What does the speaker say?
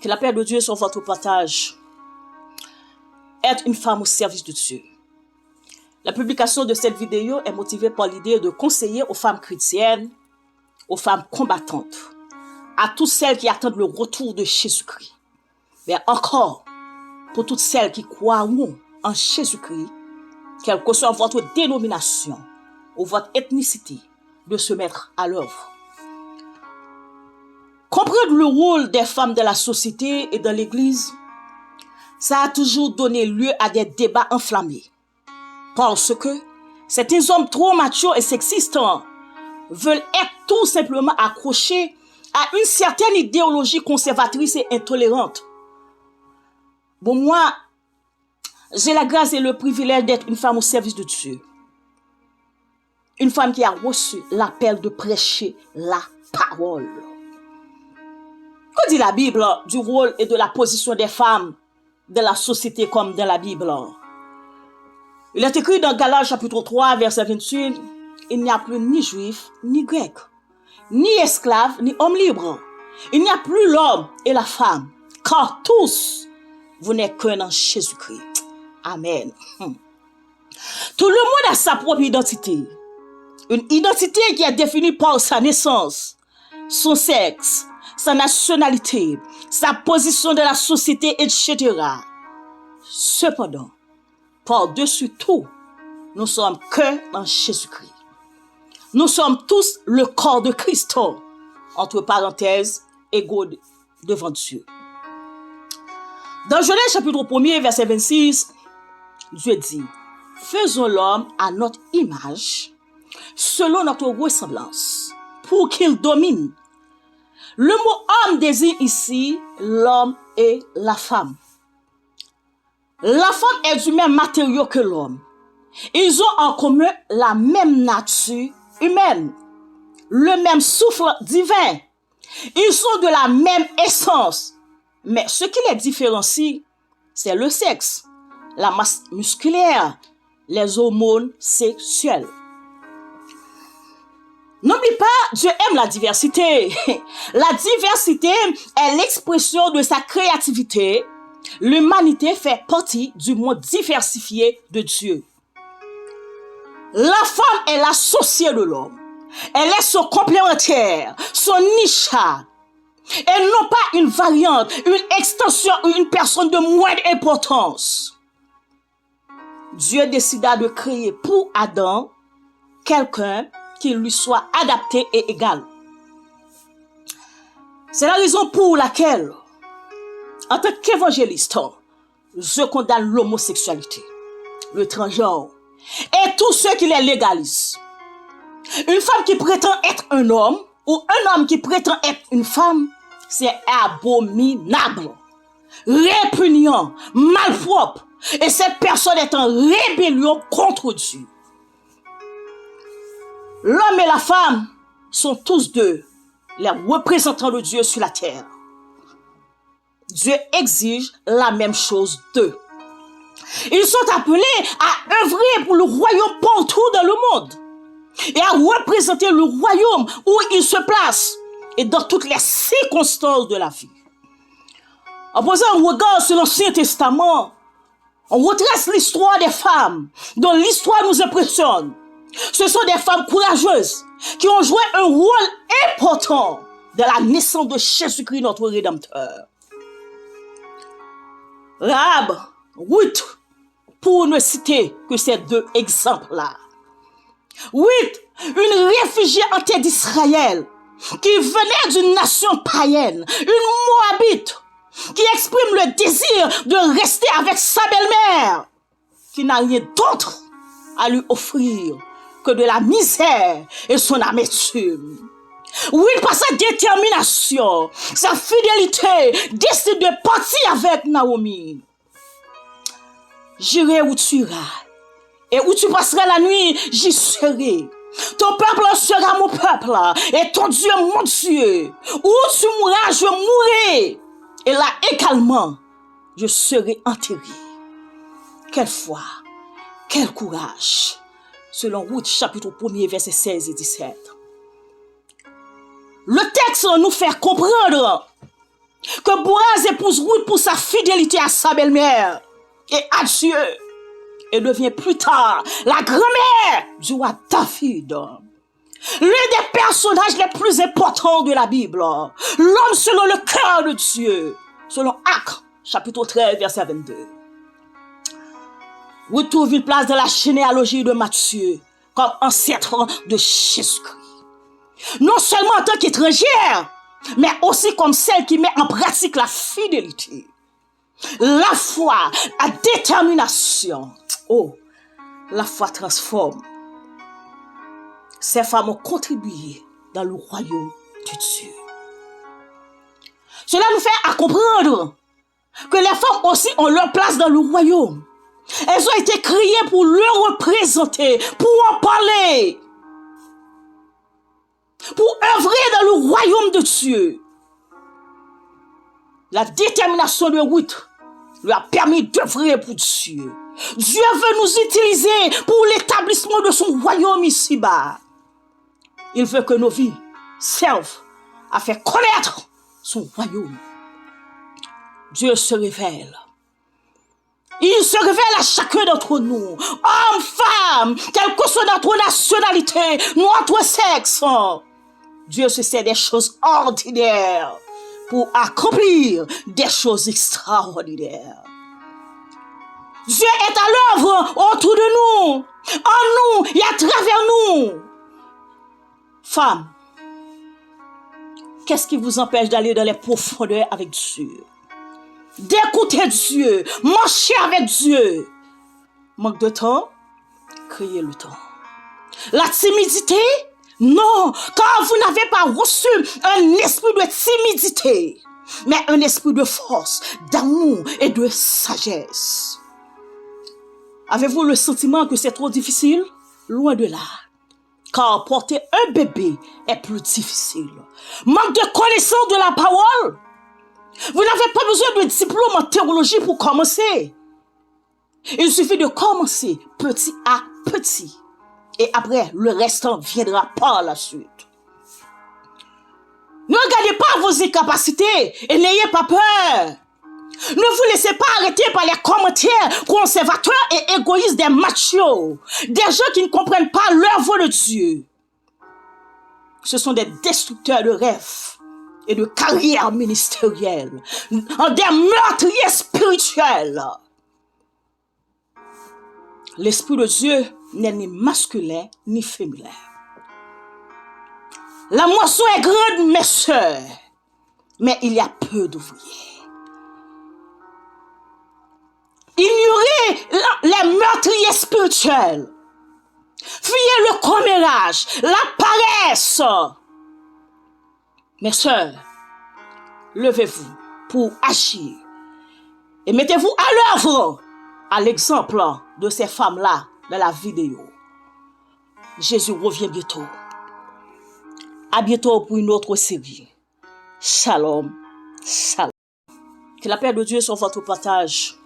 Que la paix de Dieu soit votre partage. Être une femme au service de Dieu. La publication de cette vidéo est motivée par l'idée de conseiller aux femmes chrétiennes, aux femmes combattantes, à toutes celles qui attendent le retour de Jésus-Christ. Mais encore, pour toutes celles qui croiront en Jésus-Christ, quelle que soit votre dénomination ou votre ethnicité, de se mettre à l'œuvre. Comprendre le rôle des femmes dans la société et dans l'Église, ça a toujours donné lieu à des débats enflammés. Parce que certains hommes trop machos et sexistes veulent être tout simplement accrochés à une certaine idéologie conservatrice et intolérante. Bon, moi, j'ai la grâce et le privilège d'être une femme au service de Dieu. Une femme qui a reçu l'appel de prêcher la parole. Que dit la Bible du rôle et de la position des femmes dans la société comme dans la Bible? Il est écrit dans Galates chapitre 3, verset 28, il n'y a plus ni juif, ni grec, ni esclave, ni homme libre. Il n'y a plus l'homme et la femme, car tous, vous n'êtes qu'un en Jésus-Christ. Amen. Tout le monde a sa propre identité. Une identité qui est définie par sa naissance, son sexe, sa nationalité, sa position dans la société, etc. Cependant, par-dessus tout, nous sommes que en Jésus-Christ. Nous sommes tous le corps de Christ, entre parenthèses, égaux devant Dieu. Dans Genèse chapitre 1er, verset 26, Dieu dit, faisons l'homme à notre image, selon notre ressemblance, pour qu'il domine. Le mot homme désigne ici l'homme et la femme. La femme est du même matériau que l'homme. Ils ont en commun la même nature humaine, le même souffle divin. Ils sont de la même essence. Mais ce qui les différencie, c'est le sexe, la masse musculaire, les hormones sexuelles. N'oublie pas, Dieu aime la diversité. La diversité est l'expression de sa créativité. L'humanité fait partie du monde diversifié de Dieu. La femme est l'associée de l'homme. Elle est son complémentaire, son niche. Elle n'est pas une variante, une extension ou une personne de moindre importance. Dieu décida de créer pour Adam quelqu'un qui lui soit adapté et égal. C'est la raison pour laquelle, en tant qu'évangéliste, je condamne l'homosexualité, le transgenre et tous ceux qui les légalisent. Une femme qui prétend être un homme ou un homme qui prétend être une femme, c'est abominable, répugnant, malpropre, et cette personne est en rébellion contre Dieu. L'homme et la femme sont tous deux les représentants de Dieu sur la terre. Dieu exige la même chose d'eux. Ils sont appelés à œuvrer pour le royaume partout dans le monde et à représenter le royaume où ils se placent et dans toutes les circonstances de la vie. En posant un regard sur l'Ancien Testament, on retrace l'histoire des femmes dont l'histoire nous impressionne. Ce sont des femmes courageuses qui ont joué un rôle important dans la naissance de Jésus-Christ, notre Rédempteur. Rahab, Ruth, pour ne citer que ces deux exemples-là. Ruth, une réfugiée en terre d'Israël, qui venait d'une nation païenne, une Moabite, qui exprime le désir de rester avec sa belle-mère, qui n'a rien d'autre à lui offrir que de la misère et son amertume. Oui, par sa détermination, sa fidélité, décide de partir avec Naomi. J'irai où tu iras, et où tu passeras la nuit, j'y serai. Ton peuple sera mon peuple, et ton Dieu mon Dieu. Où tu mourras, je mourrai, et là également, je serai enterré. Quelle foi, quel courage, selon Ruth chapitre 1er, versets 16 et 17. Le texte nous fait comprendre que Boaz épouse Ruth pour sa fidélité à sa belle-mère et à Dieu, et devient plus tard la grand-mère du roi David. L'un des personnages les plus importants de la Bible, l'homme selon le cœur de Dieu, selon Actes, chapitre 13, verset 22. Ruth trouve une place dans la généalogie de Matthieu comme ancêtre de Jésus-Christ. Non seulement en tant qu'étrangère, mais aussi comme celle qui met en pratique la fidélité, la foi, la détermination. Oh, la foi transforme. Ces femmes ont contribué dans le royaume de Dieu. Cela nous fait à comprendre que les femmes aussi ont leur place dans le royaume. Elles ont été créées pour le représenter, pour en parler, pour œuvrer dans le royaume de Dieu. La détermination de Ruth lui a permis d'œuvrer pour Dieu. Dieu veut nous utiliser pour l'établissement de son royaume ici-bas. Il veut que nos vies servent à faire connaître son royaume. Dieu se révèle. Il se révèle à chacun d'entre nous, hommes, femmes, quelle que soit notre nationalité, notre sexe. Dieu se sert des choses ordinaires pour accomplir des choses extraordinaires. Dieu est à l'œuvre autour de nous, en nous et à travers nous. Femmes, qu'est-ce qui vous empêche d'aller dans les profondeurs avec Dieu? D'écouter Dieu, marcher avec Dieu. Manque de temps? Créez le temps. La timidité? Non, car vous n'avez pas reçu un esprit de timidité, mais un esprit de force, d'amour et de sagesse. Avez-vous le sentiment que c'est trop difficile? Loin de là. Car porter un bébé est plus difficile. Manque de connaissance de la parole? Vous n'avez pas besoin de diplôme en théologie pour commencer. Il suffit de commencer petit à petit. Et après, le restant viendra par la suite. Ne regardez pas vos incapacités et n'ayez pas peur. Ne vous laissez pas arrêter par les commentaires conservateurs et égoïstes des machos, des gens qui ne comprennent pas l'œuvre de Dieu. Ce sont des destructeurs de rêves et de carrières ministérielles, des meurtriers spirituels. L'Esprit de Dieu n'est ni masculin ni féminin. La moisson est grande, mes sœurs, mais il y a peu d'ouvriers. Ignorez les meurtriers spirituels. Fuyez le commérage, la paresse. Mes sœurs, levez-vous pour agir et mettez-vous à l'œuvre à l'exemple de ces femmes-là dans la vidéo. Jésus revient bientôt. À bientôt pour une autre série. Shalom, shalom. Que la paix de Dieu soit votre partage.